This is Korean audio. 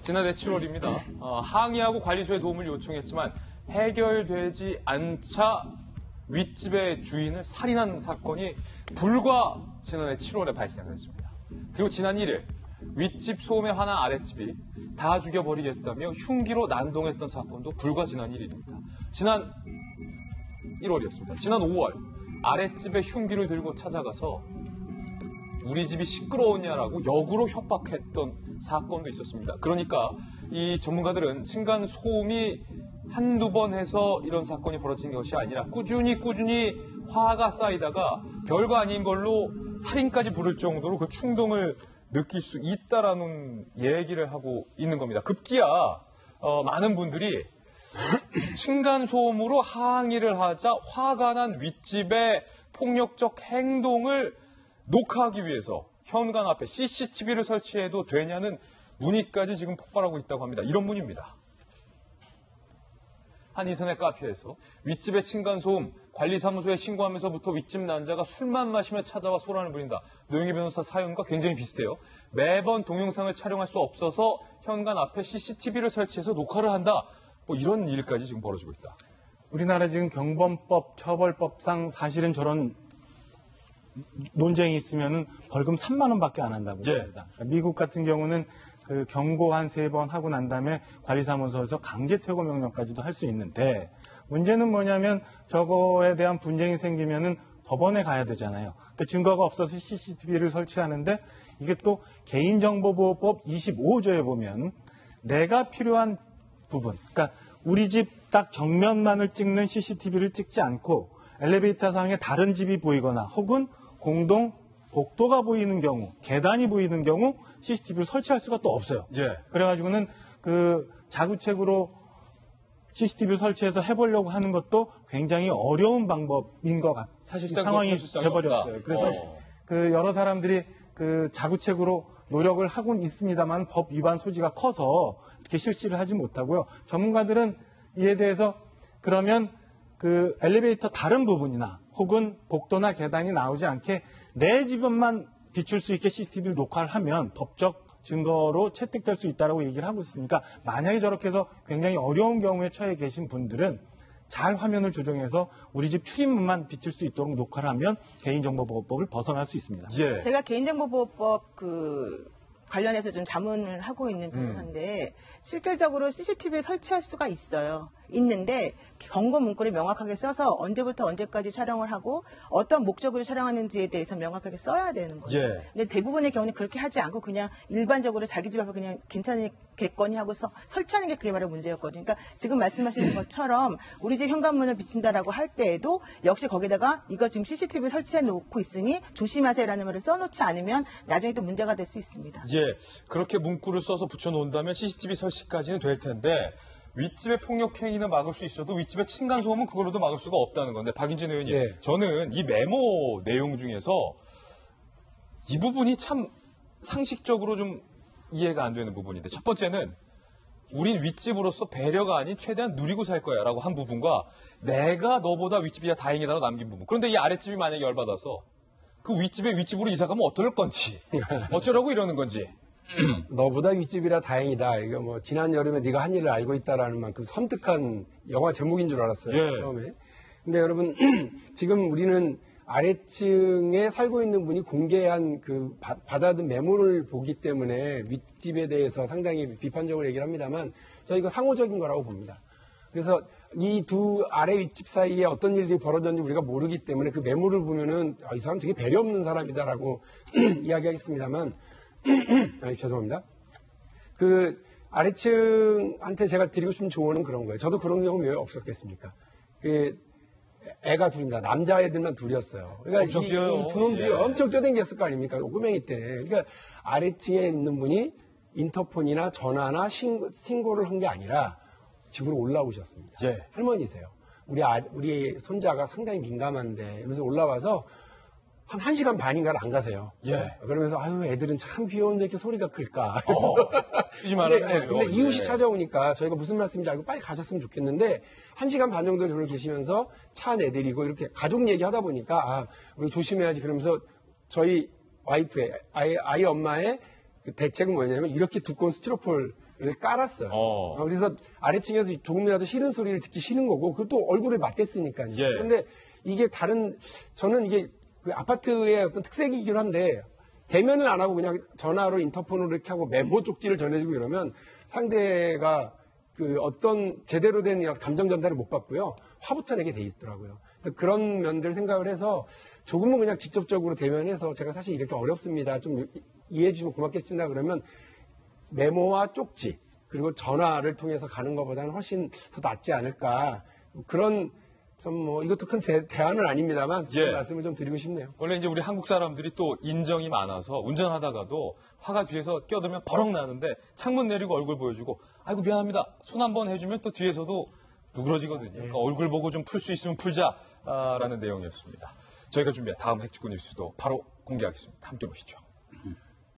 지난해 7월입니다. 항의하고 관리소에 도움을 요청했지만 해결되지 않자 윗집의 주인을 살인한 사건이 불과 지난해 7월에 발생을 했습니다. 그리고 지난 1일 윗집 소음에 화난 아랫집이 다 죽여버리겠다며 흉기로 난동했던 사건도 불과 지난 1일입니다. 지난 1월이었습니다. 지난 5월 아랫집에 흉기를 들고 찾아가서 우리 집이 시끄러웠냐라고 역으로 협박했던 사건도 있었습니다. 그러니까 이 전문가들은 층간 소음이 한두 번 해서 이런 사건이 벌어진 것이 아니라 꾸준히 화가 쌓이다가 별거 아닌 걸로 살인까지 부를 정도로 그 충동을 느낄 수 있다라는 얘기를 하고 있는 겁니다. 급기야 많은 분들이 층간 소음으로 항의를 하자 화가 난 윗집의 폭력적 행동을 녹화하기 위해서 현관 앞에 CCTV를 설치해도 되냐는 문의까지 지금 폭발하고 있다고 합니다. 이런 문의입니다. 한 인터넷 카페에서 윗집의 층간소음 관리사무소에 신고하면서부터 윗집 난자가 술만 마시며 찾아와 소란을 부린다. 노영희 변호사 사연과 굉장히 비슷해요. 매번 동영상을 촬영할 수 없어서 현관 앞에 CCTV를 설치해서 녹화를 한다. 뭐 이런 일까지 지금 벌어지고 있다. 우리나라 지금 경범법, 처벌법상 사실은 저런 논쟁이 있으면은 벌금 3만 원밖에 안 한다고 합니다. 그러니까 미국 같은 경우는 그 경고 한 3번 하고 난 다음에 관리사무소에서 강제 퇴거 명령까지도 할 수 있는데 문제는 뭐냐면 저거에 대한 분쟁이 생기면은 법원에 가야 되잖아요. 그러니까 증거가 없어서 CCTV를 설치하는데 이게 또 개인정보보호법 25조에 보면 내가 필요한 부분, 그러니까 우리 집 딱 정면만을 찍는 CCTV를 찍지 않고 엘리베이터 상에 다른 집이 보이거나 혹은 공동 복도가 보이는 경우, 계단이 보이는 경우 CCTV를 설치할 수가 또 없어요. 그래가지고는 그 자구책으로 CCTV를 설치해서 해보려고 하는 것도 굉장히 어려운 방법인 것 같아요. 사실 상황이 돼버렸어요. 그래서 그 여러 사람들이 그 자구책으로 노력을 하고는 있습니다만 법 위반 소지가 커서 이렇게 실시를 하지 못하고요. 전문가들은 이에 대해서 그러면 그 엘리베이터 다른 부분이나 혹은 복도나 계단이 나오지 않게 내 집안만 비출 수 있게 CCTV를 녹화를 하면 법적 증거로 채택될 수 있다고 얘기를 하고 있으니까 만약에 저렇게 해서 굉장히 어려운 경우에 처해 계신 분들은 잘 화면을 조정해서 우리 집 출입문만 비출 수 있도록 녹화를 하면 개인정보보호법을 벗어날 수 있습니다. 제가 개인정보보호법 관련해서 좀 자문을 하고 있는 변호사인데 실질적으로 CCTV 설치할 수가 있는데 경고 문구를 명확하게 써서 언제부터 언제까지 촬영을 하고 어떤 목적으로 촬영하는지에 대해서 명확하게 써야 되는 거예요. 근데 대부분의 경우는 그렇게 하지 않고 그냥 일반적으로 자기 집 앞에 그냥 괜찮겠거니 하고 설치하는 게 그게 바로 문제였거든요. 그러니까 지금 말씀하시는 것처럼 우리 집 현관문을 비친다라고 할 때에도 역시 거기다가 이거 지금 CCTV 설치해 놓고 있으니 조심하세요라는 말을 써놓지 않으면 나중에 또 문제가 될 수 있습니다. 그렇게 문구를 써서 붙여놓는다면 CCTV 설치까지는 될 텐데 윗집의 폭력 행위는 막을 수 있어도 윗집의 층간소음은 그걸로도 막을 수가 없다는 건데 박인진 의원님, 저는 이 메모 내용 중에서 이 부분이 참 상식적으로 좀 이해가 안 되는 부분인데 첫 번째는 우린 윗집으로서 배려가 아닌 최대한 누리고 살 거야 라고 한 부분과 내가 너보다 윗집이야 다행이다라고 남긴 부분. 그런데 이 아랫집이 만약에 열받아서 그 윗집에 윗집으로 이사 가면 어떨 건지 어쩌라고 이러는 건지. 너보다 윗집이라 다행이다. 이거 뭐 지난 여름에 네가 한 일을 알고 있다라는 만큼 섬뜩한 영화 제목인 줄 알았어요. 처음에. 근데 여러분 지금 우리는 아래층에 살고 있는 분이 공개한 그 받아든 메모를 보기 때문에 윗집에 대해서 상당히 비판적으로 얘기를 합니다만 저 이거 상호적인 거라고 봅니다. 그래서 이 두 아래 윗집 사이에 어떤 일들이 벌어졌는지 우리가 모르기 때문에 그 메모를 보면은 이 사람 되게 배려 없는 사람이다라고 이야기하겠습니다만 죄송합니다. 그 아래층한테 제가 드리고 싶은 조언은 그런 거예요. 저도 그런 경우 왜 없었겠습니까? 그 애가 둘입니다. 남자애들만 둘이었어요. 그러니까 이 두 놈들이 엄청 뛰어댕겼을 거 아닙니까? 꼬맹이 때. 그러니까 아래층에 있는 분이 인터폰이나 전화나 신고를 한 게 아니라 집으로 올라오셨습니다. 할머니세요. 우리 손자가 상당히 민감한데 이러면서 올라와서 한 1시간 반인가를 안 가세요. 그러면서 아유 애들은 참 귀여운데 이렇게 소리가 클까. 근데 이웃이 찾아오니까 저희가 무슨 말씀인지 알고 빨리 가셨으면 좋겠는데 1시간 반 정도 저를 계시면서 차 내드리고 이렇게 가족 얘기하다 보니까 우리 조심해야지 그러면서 저희 와이프의 아이 엄마의 그 대책은 뭐냐면 이렇게 두꺼운 스티로폴 깔았어요. 그래서 아래층에서 조금이라도 싫은 소리를 듣기 싫은 거고, 그것도 얼굴에 맞댔으니까요. 예. 그런데 이게 저는 이게 그 아파트의 어떤 특색이긴 한데, 대면을 안 하고 그냥 전화로 인터폰으로 이렇게 하고 메모 쪽지를 전해주고 이러면 상대가 그 어떤 제대로 된 감정 전달을 못 받고요. 화부터 내게 돼 있더라고요. 그래서 그런 면들 생각을 해서 조금은 그냥 직접적으로 대면해서 제가 사실 이렇게 어렵습니다. 좀 이해해 주시면 고맙겠습니다. 그러면 메모와 쪽지 그리고 전화를 통해서 가는 것보다는 훨씬 더 낫지 않을까. 그런 이것도 큰 대안은 아닙니다만 그런 말씀을 좀 드리고 싶네요. 원래 이제 우리 한국 사람들이 또 인정이 많아서 운전하다가도 화가 뒤에서 끼어들면 버럭 나는데 창문 내리고 얼굴 보여주고 아이고 미안합니다. 손 한번 해주면 또 뒤에서도 누그러지거든요. 그러니까 얼굴 보고 좀 풀 수 있으면 풀자라는 내용이었습니다. 저희가 준비한 다음 핵직구 뉴스도 바로 공개하겠습니다. 함께 보시죠.